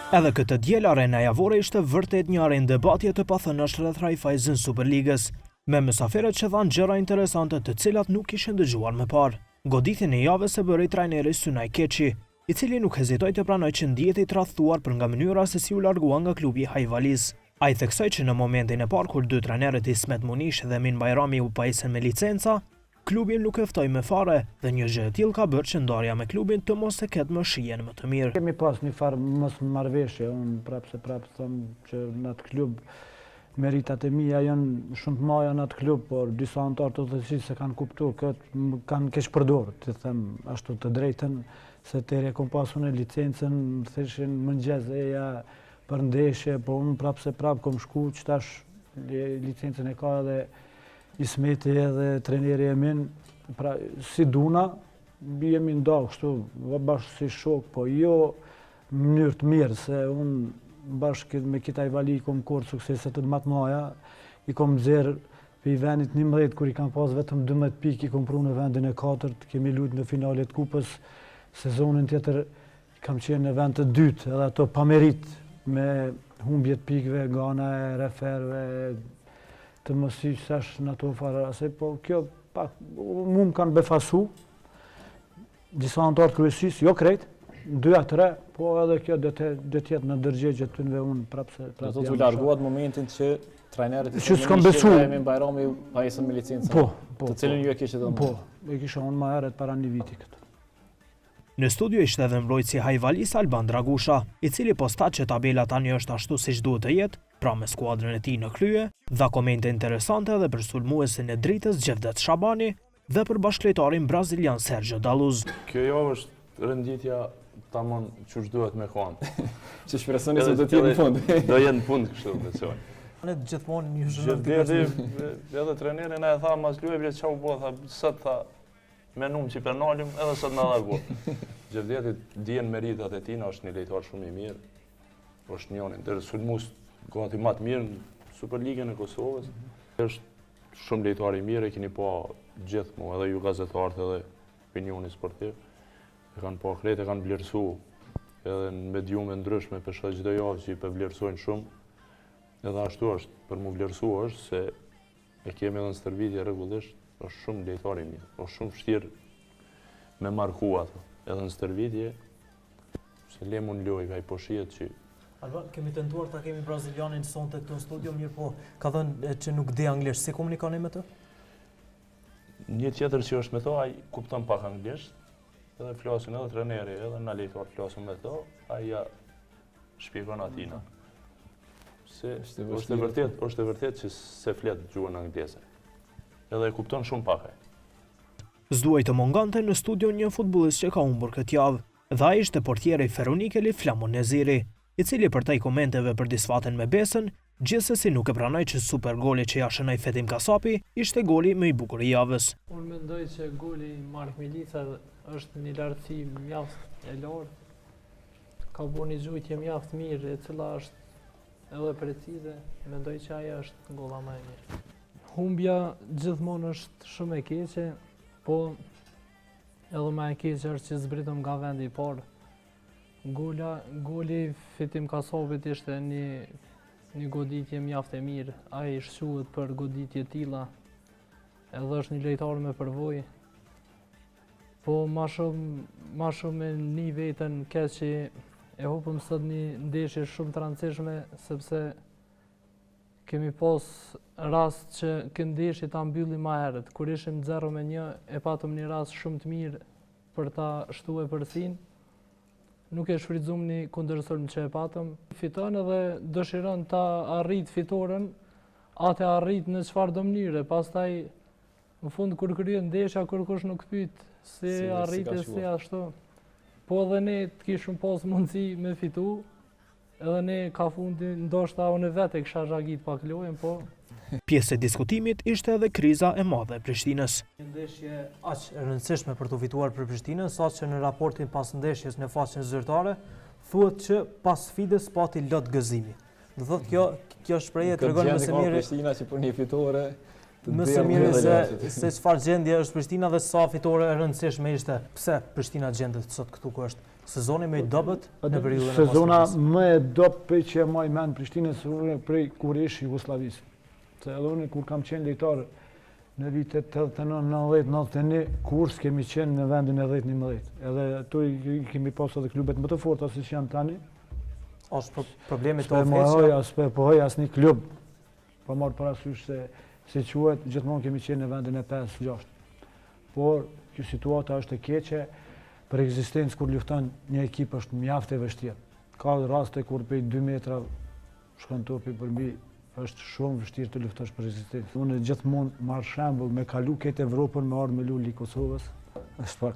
Edhe këtë diel Arena Javore ishte vërtet një arenë debatje të pathënësh rreth Raiffeisen Superligës, me mysafirët që dhanë gjëra interesante të cilat nuk kishin dëgjuar më parë. Goditjen e javës e bëri trajneri Synaj Keçi, i cili nuk hezitoi të pranojë që ndihet i tradhtuar për nga mënyra se si u largua nga klubi Hajvalis. Ai theksoi që në momentin e parë kur dy trajnerët Ismet Munish dhe Emin Bajrami u pajisen me licenca, klubi nuk eftoi me fare dhe një gjë e tillë ka bërë që ndarja me klubin të mos e ketë më shijen më të mirë. Kemi pas një farë mosmarrëveshje, unë prapë them që në atë klub meritat e mia janë shumë të mëdha në atë klub, por disa anëtar të udhëheqësisë se kanë kuptuar këtë, kanë keq përdorur, të them ashtu të drejtën, se tere kom pasur në licencën, më theshin mëngjes eja për ndeshje, po unë prapë kom shku, që tash licencën e ka edhe Ismeti edhe treneri Emin, pra si duna, jemi nda kështu, bashkë si shok, po jo në mënyrë të mirë, se unë bashkë me kita Hajvali kom korë sukseset të matë maja, i kom zerë për i vendit 11, kur i kam pas vetëm 12 pik, i kom pru në vendin e 4, kemi lujt në finalet kupës, sezonin tjetër kam qenë në vend të dytë, edhe ato pamerit me humbjet pikve, gana e referve, të mësi sash në ato farase, po kjo pak, mu më kanë befasu, disa antarë kryesisë, jo krejt, 2-3, po edhe kjo dhe tjetë në dërgjegje të nëve unë prapë se... Do të të larguat momentin që trajnerët që s'kam besu dhe Emin Bajrami pajisën me licencën, të cilën ju e kishit edhe më. Po, e kisha unë ma heret para një viti këtë. Në studio ishte edhe mbrojtësi Hajvalis Alban Dragusha, i cili postat që tabela tani është ashtu siç duhet të jetë, pra me skuadrën e tij në krye, dha komente interesante edhe për sulmuesin e dritës Gjevdet Shabani dhe për bashkëlojtarin brazilian Sergio Daluz. Kjo javë është renditja tamam çuç duhet me kon. Që shpresoni se do të jetë në fund. Do jetë në fund kështu besoj. Ne gjithmonë një zhvillëm edhe treneri na e tha mas luajve çau bë, tha sot tha me numë që penalëm edhe sot në largu. Gjevdeti dijen meritat e tina, është një lejtar shumë i mirë, është njënin, dhe sulmus gati matë mirë në Superligën e Kosovës. është shumë lejtar i mirë, e keni pa gjithë mu, edhe ju gazetarët edhe opinioni sportiv. E kanë pa kretë, e kanë vlerësu, edhe në mediume ndryshme për shkak çdo javë që i për vlerësojnë shumë. Edhe ashtu është, për mu vlerësu është se e kemi edhe në stërvitje rregullisht, është shumë lejtar i mirë, është shumë vështirë me marku ato. Edhe në stërvitje, se le mund lojë, ka i po shihet që... Alban, kemi tentuar ta kemi brazilianin sonte këtu në studio, mirë po, ka thënë që nuk di anglisht, si komunikoni me të? Një tjetër që është me to, ai kupton pak anglisht, edhe flasin edhe treneri, edhe na lejtar flasin me to, ai ja shpjegon atina. Se është e vërtet që se flet gjuhën angleze. Edhe e kupton shumë pak ai. S'duaj të mungante në studio një futbollist që ka humbur këtë javë, dhe ai ishte portieri Feronikeli Flamon Neziri, i cili përtaj komenteve për disfaten me Besën, gjithsesi nuk e pranoi që super goli që ja shënoi Fetim Kasapi ishte goli më i bukur i javës. Unë mendoj që goli i Mark Milica është një lartësi mjaft e lartë. Ka bërë një zhujtje mjaft mirë, e cila është edhe precize. Mendoj që ajo është golla më e mirë. Humbja gjithmonë është shumë e keqe, po edhe më e keqe është që zbritëm nga vendi i parë. Goli Fetim Kasapit ishte një goditje mjaft e mirë. Ai shquhet për goditje tilla, edhe është një lojtar me përvojë. Po ma shumë me një vetën keq që e hupëm sot një ndeshje shumë të rëndësishme, sepse kemi pas rast që këtë ndeshje ta mbyllim më herët. Kur ishim 0-1, e patëm një rast shumë të mirë për ta shtuar përsin. Nuk e shfrytzuam një kundërsulm që e patëm. Fiton edhe dëshiron ta arrit fitoren, atë arrit në çfarë do mënyre. Pastaj në fund kur kryen ndeshja, kërkush nuk pyet si arriti si ashtu. Po edhe ne të kishim pas mundësi me fitu, edhe ne ka fundi ndoshta unë vetë kisha zhagit pak lojën, po Pjesë e diskutimit ishte edhe kriza e madhe e Prishtinës. Një ndeshje aq e rëndësishme për të fituar për Prishtinën, saqë që në raportin pas ndeshjes në faqen zyrtare thuhet që pas sfidës pati lot gëzimi. Do thotë kjo shprehje tregon më së miri Prishtina që për një fitore më së miri se çfarë gjendje është Prishtina dhe sa fitore e rëndësishme ishte. Pse Prishtina gjendet sot këtu ku është? Sezoni me i dobët në periudhën e Sezona më e dobë që e maj men Prishtinës prej kur ish Jugoslavisë. Se edhe unë kur kam qenë lejtar në vitet 89-90-91, kur s'kemi qenë në vendin e 10-11. Edhe tu i kemi pas edhe klubet më të forta se që janë tani. Është problemi të ofeqja? S'pe pohoj asni klub. Po marrë parasysh se quhet, gjithmonë kemi qenë në vendin e 5-6. Por, kjo situata është e keqe, për ekzistencë kur lufton një ekip është mjaft e vështirë. Ka raste kur prej 2 metra shkon topi përmbi, është shumë vështirë të luftosh për ekzistencë. Unë gjithmonë marr shembull me kalu këtë Evropën me ardhmë me luli Kosovës, është pak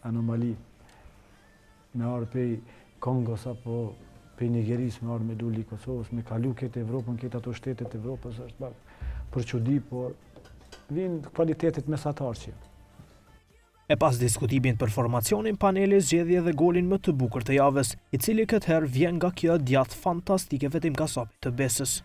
anomali. Me ardhë prej Kongos apo prej Nigerisë me ardhë me luli Kosovës, me kalu këtë Evropën, këtë ato shtetet Evropës, është pak për çudi, por vinë kvalitetit mesatar që. E pas diskutimit për formacionin, paneli zgjedhje edhe golin më të bukur të javës, i cili këtë herë vjen nga kjo djathtë fantastike Vetim Kasapi të Besës.